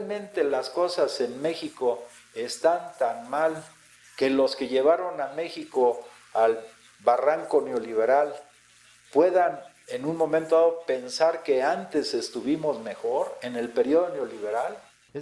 ¿realmente las cosas en México están tan mal que los que llevaron a México al barranco neoliberal puedan en un momento dado pensar que antes estuvimos mejor en el periodo neoliberal?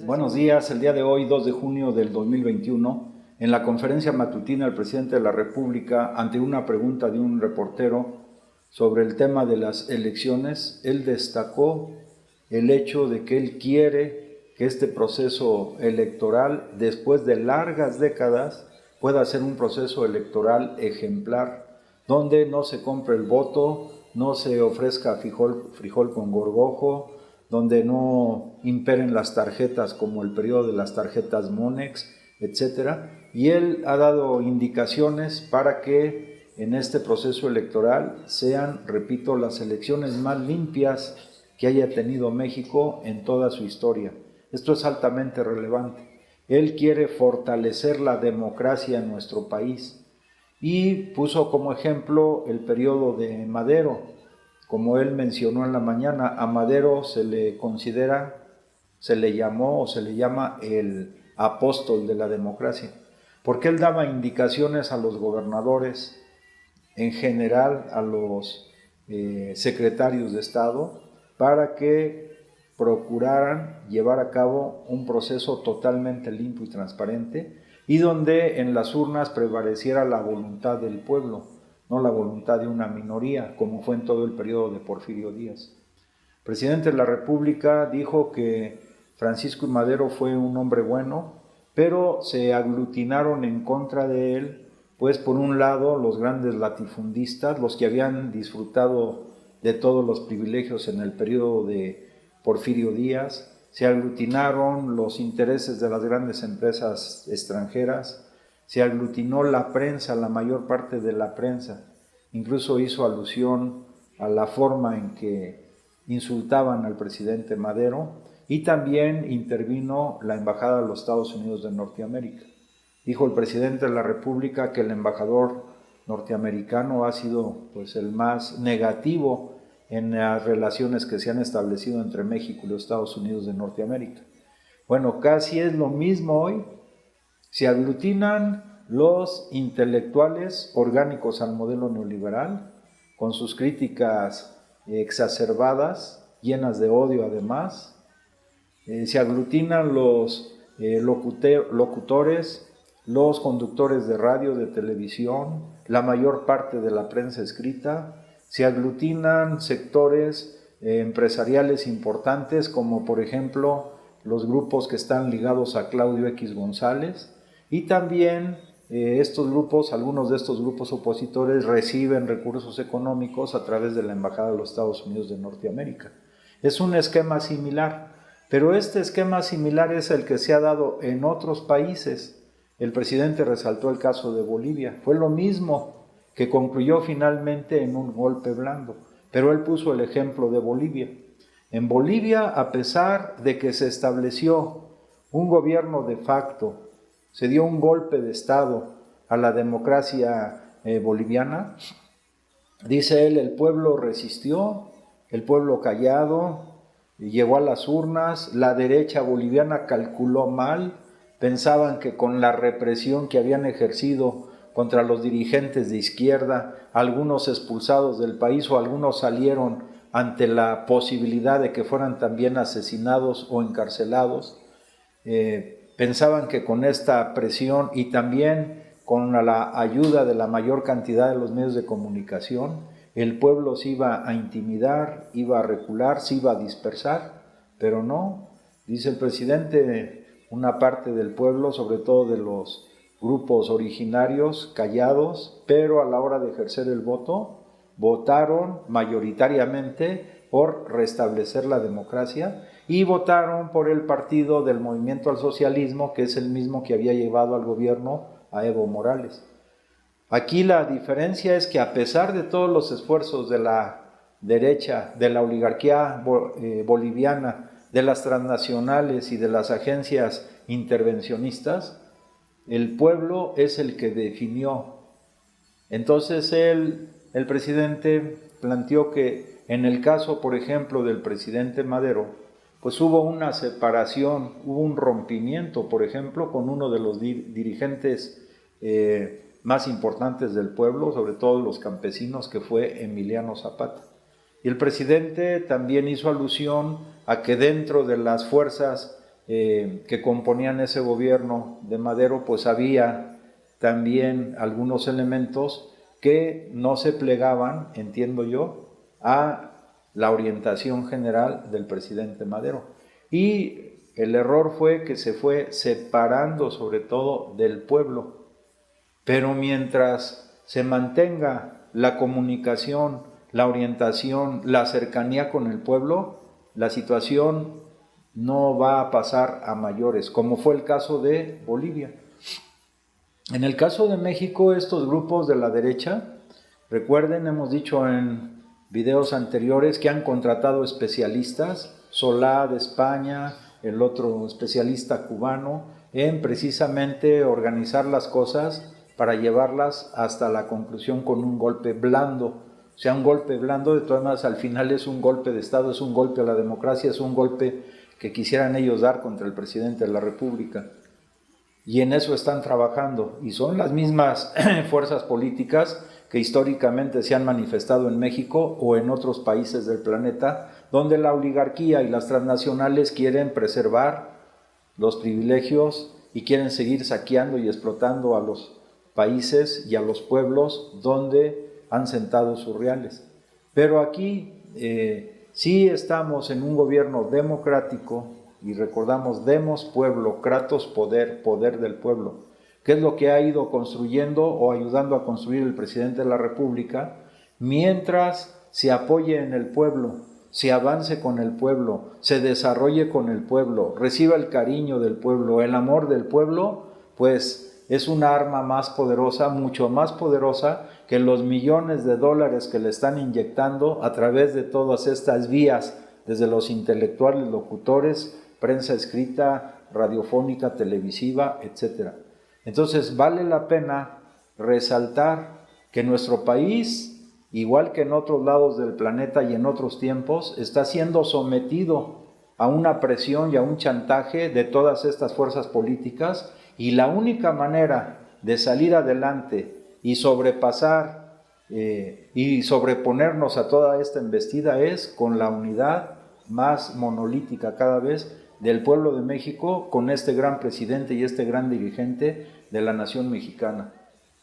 Buenos días, el día de hoy, 2 de junio del 2021, en la conferencia matutina del presidente de la República, ante una pregunta de un reportero sobre el tema de las elecciones, él destacó el hecho de que él quiere que este proceso electoral, después de largas décadas, pueda ser un proceso electoral ejemplar, donde no se compre el voto, no se ofrezca frijol con gorgojo, donde no imperen las tarjetas como el periodo de las tarjetas Monex, etc. Y él ha dado indicaciones para que en este proceso electoral sean, repito, las elecciones más limpias que haya tenido México en toda su historia. Esto es altamente relevante. Él quiere fortalecer la democracia en nuestro país y puso como ejemplo el periodo de Madero. Como él mencionó en la mañana, a Madero se le considera, se le llamó o se le llama el apóstol de la democracia, porque él daba indicaciones a los gobernadores, en general a los secretarios de Estado, para que procuraran llevar a cabo un proceso totalmente limpio y transparente, y donde en las urnas prevaleciera la voluntad del pueblo, no la voluntad de una minoría, como fue en todo el periodo de Porfirio Díaz. El presidente de la República dijo que Francisco I. Madero fue un hombre bueno, pero se aglutinaron en contra de él, pues por un lado los grandes latifundistas, los que habían disfrutado de todos los privilegios en el periodo de Porfirio Díaz, se aglutinaron los intereses de las grandes empresas extranjeras, se aglutinó la prensa, la mayor parte de la prensa, incluso hizo alusión a la forma en que insultaban al presidente Madero, y también intervino la Embajada de los Estados Unidos de Norteamérica. Dijo el presidente de la República que el embajador norteamericano ha sido pues el más negativo en las relaciones que se han establecido entre México y los Estados Unidos de Norteamérica. Bueno, casi es lo mismo hoy. Se aglutinan los intelectuales orgánicos al modelo neoliberal, con sus críticas exacerbadas, llenas de odio además. Se aglutinan los locutores, los conductores de radio, de televisión, la mayor parte de la prensa escrita. Se aglutinan sectores empresariales importantes, como por ejemplo los grupos que están ligados a Claudio X González, y también estos grupos, algunos de estos grupos opositores reciben recursos económicos a través de la Embajada de los Estados Unidos de Norteamérica. Es un esquema similar, pero este esquema similar es el que se ha dado en otros países. El presidente resaltó el caso de Bolivia. Fue lo mismo, que concluyó finalmente en un golpe blando, pero él puso el ejemplo de Bolivia. En Bolivia, a pesar de que se estableció un gobierno de facto, se dio un golpe de Estado a la democracia boliviana, dice él, el pueblo resistió, el pueblo callado, llegó a las urnas, la derecha boliviana calculó mal, pensaban que con la represión que habían ejercido contra los dirigentes de izquierda, algunos expulsados del país o algunos salieron ante la posibilidad de que fueran también asesinados o encarcelados, pensaban que con esta presión y también con la ayuda de la mayor cantidad de los medios de comunicación, el pueblo se iba a intimidar, iba a recular, se iba a dispersar, pero no, dice el presidente, una parte del pueblo, sobre todo de los grupos originarios, callados, pero a la hora de ejercer el voto, votaron mayoritariamente por restablecer la democracia y votaron por el partido del Movimiento al Socialismo, que es el mismo que había llevado al gobierno a Evo Morales. Aquí la diferencia es que a pesar de todos los esfuerzos de la derecha, de la oligarquía boliviana, de las transnacionales y de las agencias intervencionistas, el pueblo es el que definió. Entonces el presidente planteó que en el caso, por ejemplo, del presidente Madero, pues hubo una separación, hubo un rompimiento, por ejemplo, con uno de los dirigentes más importantes del pueblo, sobre todo los campesinos, que fue Emiliano Zapata. Y el presidente también hizo alusión a que dentro de las fuerzas que componían ese gobierno de Madero, pues había también algunos elementos que no se plegaban, entiendo yo, a la orientación general del presidente Madero. Y el error fue que se fue separando sobre todo del pueblo. Pero mientras se mantenga la comunicación, la orientación, la cercanía con el pueblo, la situación no va a pasar a mayores, como fue el caso de Bolivia. En el caso de México, estos grupos de la derecha, recuerden, hemos dicho en videos anteriores que han contratado especialistas, Solá de España, el otro especialista cubano, en precisamente organizar las cosas para llevarlas hasta la conclusión con un golpe blando. O sea, un golpe blando, de todas maneras, al final es un golpe de Estado, es un golpe a la democracia, es un golpe que quisieran ellos dar contra el presidente de la República. Y en eso están trabajando, y son las mismas fuerzas políticas que históricamente se han manifestado en México o en otros países del planeta, donde la oligarquía y las transnacionales quieren preservar los privilegios y quieren seguir saqueando y explotando a los países y a los pueblos donde han sentado sus reales. Pero aquí sí estamos en un gobierno democrático, y recordamos, demos pueblo, kratos poder, poder del pueblo, que es lo que ha ido construyendo o ayudando a construir el presidente de la República, mientras se apoye en el pueblo, se avance con el pueblo, se desarrolle con el pueblo, reciba el cariño del pueblo, el amor del pueblo, pues es una arma más poderosa, mucho más poderosa que los millones de dólares que le están inyectando a través de todas estas vías, desde los intelectuales, locutores, prensa escrita, radiofónica, televisiva, etc. Entonces vale la pena resaltar que nuestro país, igual que en otros lados del planeta y en otros tiempos, está siendo sometido a una presión y a un chantaje de todas estas fuerzas políticas, y la única manera de salir adelante y sobrepasar y sobreponernos a toda esta embestida es con la unidad más monolítica cada vez del pueblo de México, con este gran presidente y este gran dirigente de la nación mexicana.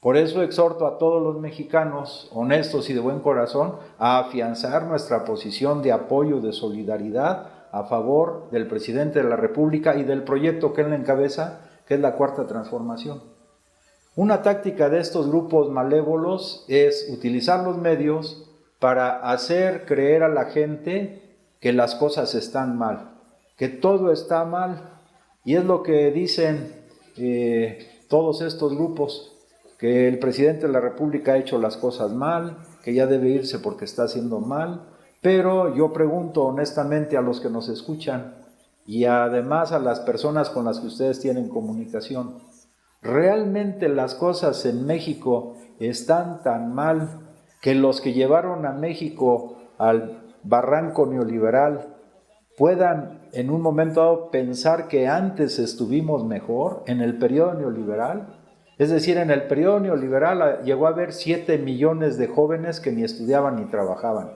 Por eso exhorto a todos los mexicanos honestos y de buen corazón a afianzar nuestra posición de apoyo, de solidaridad a favor del presidente de la República y del proyecto que él encabeza, que es la Cuarta Transformación. Una táctica de estos grupos malévolos es utilizar los medios para hacer creer a la gente que las cosas están mal, que todo está mal, y es lo que dicen todos estos grupos, que el presidente de la República ha hecho las cosas mal, que ya debe irse porque está haciendo mal. Pero yo pregunto honestamente a los que nos escuchan y además a las personas con las que ustedes tienen comunicación, ¿realmente las cosas en México están tan mal que los que llevaron a México al barranco neoliberal puedan en un momento dado pensar que antes estuvimos mejor en el periodo neoliberal? Es decir, en el periodo neoliberal llegó a haber 7 millones de jóvenes que ni estudiaban ni trabajaban.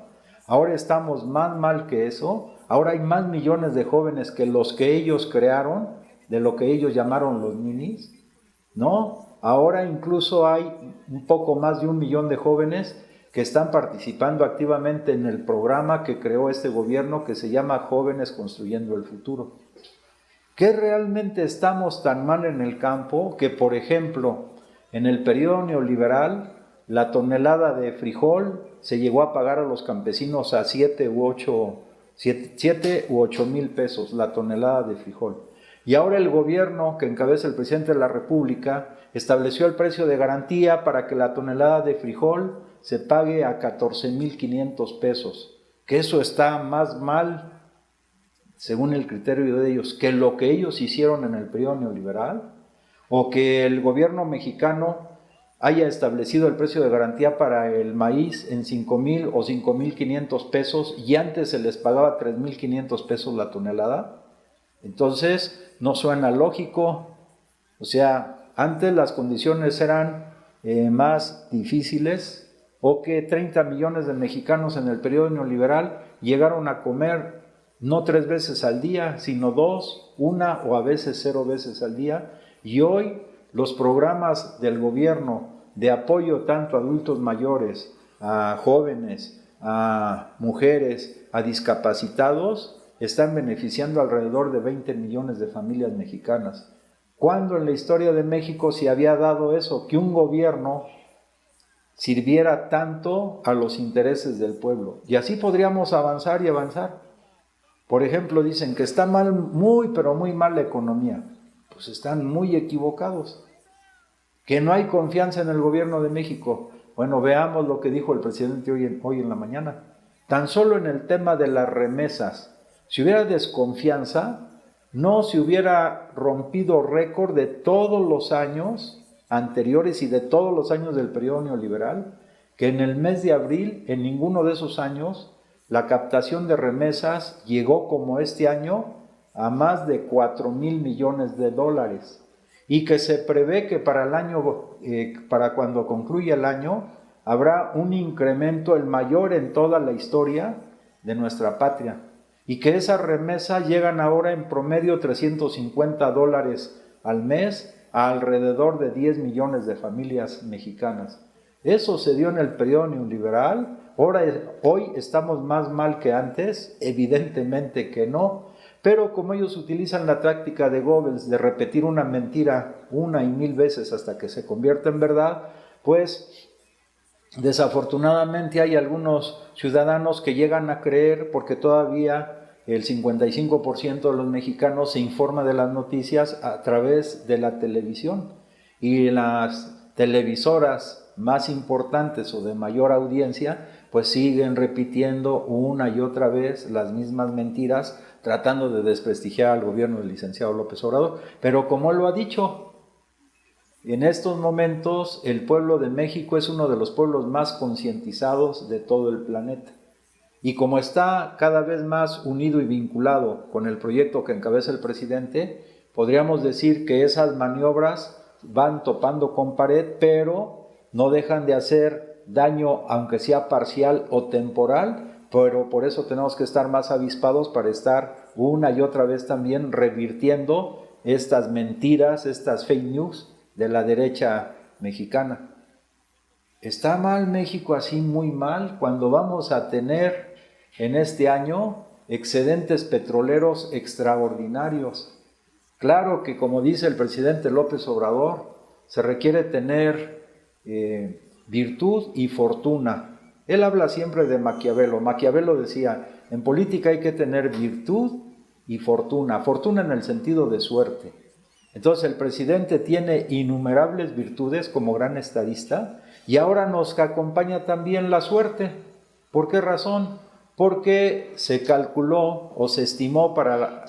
Ahora estamos más mal que eso. Ahora hay más millones de jóvenes que los que ellos crearon, de lo que ellos llamaron los ninis, ¿no? Ahora incluso hay un poco más de 1 millón de jóvenes que están participando activamente en el programa que creó este gobierno, que se llama Jóvenes Construyendo el Futuro. ¿Qué realmente estamos tan mal en el campo que, por ejemplo, en el periodo neoliberal, la tonelada de frijol se llegó a pagar a los campesinos a 7 u 8 mil pesos la tonelada de frijol? Y ahora el gobierno que encabeza el presidente de la República estableció el precio de garantía para que la tonelada de frijol se pague a 14,500 pesos, que eso está más mal, según el criterio de ellos, que lo que ellos hicieron en el periodo neoliberal, o que el gobierno mexicano haya establecido el precio de garantía para el maíz en 5,000 o 5,500 pesos y antes se les pagaba 3,500 pesos la tonelada. Entonces, no suena lógico. O sea, antes las condiciones eran más difíciles, o que 30 millones de mexicanos en el periodo neoliberal llegaron a comer no 3 veces al día, sino 2, 1 o a veces 0 veces al día. Y hoy los programas del gobierno de apoyo tanto a adultos mayores, a jóvenes, a mujeres, a discapacitados, están beneficiando alrededor de 20 millones de familias mexicanas. ¿Cuándo en la historia de México se había dado eso? Que un gobierno sirviera tanto a los intereses del pueblo. Y así podríamos avanzar y avanzar. Por ejemplo, dicen que está mal, pero muy mal la economía. Pues están muy equivocados. Que no hay confianza en el gobierno de México. Bueno, veamos lo que dijo el presidente hoy en la mañana. Tan solo en el tema de las remesas, si hubiera desconfianza, no se hubiera rompido récord de todos los años anteriores y de todos los años del periodo neoliberal, que en el mes de abril, en ninguno de esos años, la captación de remesas llegó como este año a más de 4,000 millones de dólares, y que se prevé que para el año, para cuando concluya el año, habrá un incremento el mayor en toda la historia de nuestra patria, y que esas remesas llegan ahora en promedio $350 al mes a alrededor de 10 millones de familias mexicanas. Eso se dio en el periodo neoliberal. Hoy estamos más mal que antes, evidentemente que no, pero como ellos utilizan la táctica de Goebbels de repetir una mentira 1 y 1000 veces hasta que se convierta en verdad, pues desafortunadamente hay algunos ciudadanos que llegan a creer, porque todavía el 55% de los mexicanos se informa de las noticias a través de la televisión, y las televisoras más importantes o de mayor audiencia pues siguen repitiendo una y otra vez las mismas mentiras, tratando de desprestigiar al gobierno del licenciado López Obrador. Pero como él lo ha dicho, en estos momentos el pueblo de México es uno de los pueblos más concientizados de todo el planeta. Y como está cada vez más unido y vinculado con el proyecto que encabeza el presidente, podríamos decir que esas maniobras van topando con pared, pero no dejan de hacer daño, aunque sea parcial o temporal, pero por eso tenemos que estar más avispados para estar una y otra vez también revirtiendo estas mentiras, estas fake news de la derecha mexicana. ¿Está mal México así muy mal cuando vamos a tener en este año excedentes petroleros extraordinarios? Claro que, como dice el presidente López Obrador, se requiere tener virtud y fortuna. Él habla siempre de Maquiavelo. Maquiavelo decía, en política hay que tener virtud y fortuna. Fortuna en el sentido de suerte. Entonces el presidente tiene innumerables virtudes como gran estadista, y ahora nos acompaña también la suerte. ¿Por qué razón? Porque se calculó o se estimó para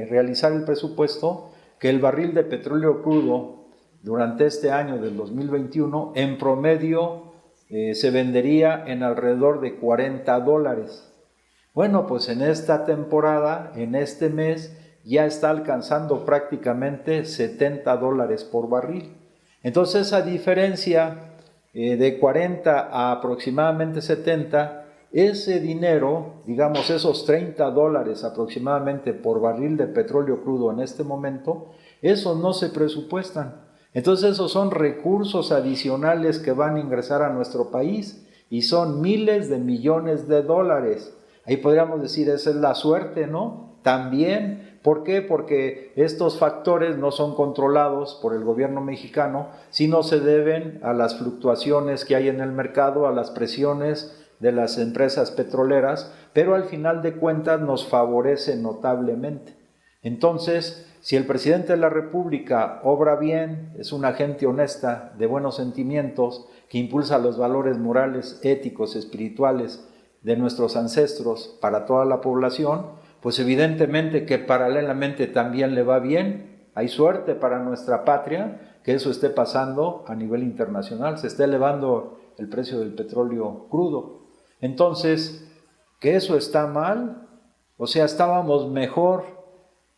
realizar el presupuesto que el barril de petróleo crudo durante este año del 2021 en promedio se vendería en alrededor de $40. Bueno, pues en esta temporada, en este mes, ya está alcanzando prácticamente $70 por barril. Entonces esa diferencia de 40 a aproximadamente 70, ese dinero, digamos esos $30 aproximadamente por barril de petróleo crudo en este momento, esos no se presupuestan. Entonces esos son recursos adicionales que van a ingresar a nuestro país y son miles de millones de dólares. Ahí podríamos decir, esa es la suerte, ¿no? También, ¿por qué? Porque estos factores no son controlados por el gobierno mexicano, sino se deben a las fluctuaciones que hay en el mercado, a las presiones de las empresas petroleras, pero al final de cuentas nos favorece notablemente. Entonces, si el presidente de la República obra bien, es una gente honesta, de buenos sentimientos, que impulsa los valores morales, éticos, espirituales de nuestros ancestros para toda la población, pues evidentemente que paralelamente también le va bien hay suerte para nuestra patria que eso esté pasando a nivel internacional, se está elevando el precio del petróleo crudo. Entonces, que eso está mal, o sea, estábamos mejor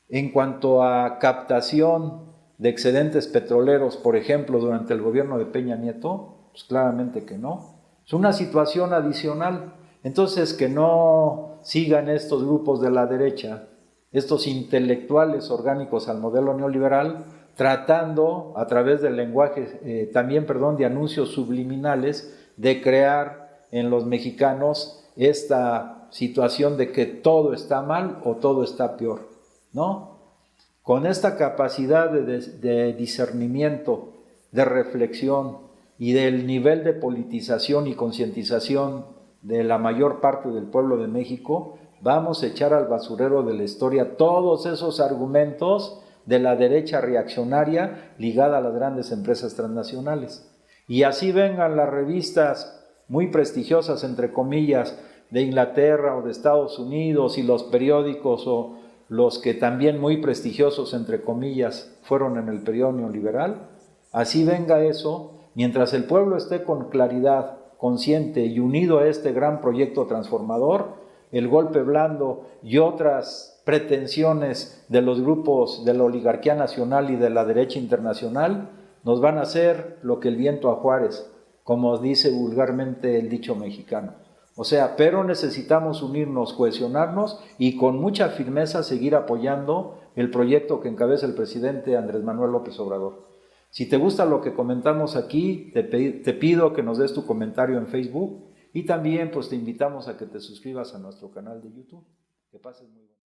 en cuanto a captación de excedentes petroleros, por ejemplo, durante el gobierno de Peña Nieto, pues claramente que no. Es una situación adicional. Entonces, que no sigan estos grupos de la derecha, estos intelectuales orgánicos al modelo neoliberal, tratando a través del lenguaje, de anuncios subliminales, de crear en los mexicanos esta situación de que todo está mal o todo está peor, ¿no? Con esta capacidad de discernimiento, de reflexión y del nivel de politización y concientización de la mayor parte del pueblo de México, vamos a echar al basurero de la historia todos esos argumentos de la derecha reaccionaria ligada a las grandes empresas transnacionales. Y así vengan las revistas muy prestigiosas, entre comillas, de Inglaterra o de Estados Unidos, y los periódicos o los que también muy prestigiosos, entre comillas, fueron en el periodo neoliberal, así venga eso, mientras el pueblo esté con claridad, consciente y unido a este gran proyecto transformador, el golpe blando y otras pretensiones de los grupos de la oligarquía nacional y de la derecha internacional nos van a hacer lo que el viento a Juárez, como dice vulgarmente el dicho mexicano. O sea, pero necesitamos unirnos, cohesionarnos y con mucha firmeza seguir apoyando el proyecto que encabeza el presidente Andrés Manuel López Obrador. Si te gusta lo que comentamos aquí, te pido que nos des tu comentario en Facebook y también pues te invitamos a que te suscribas a nuestro canal de YouTube. Que pases muy bien.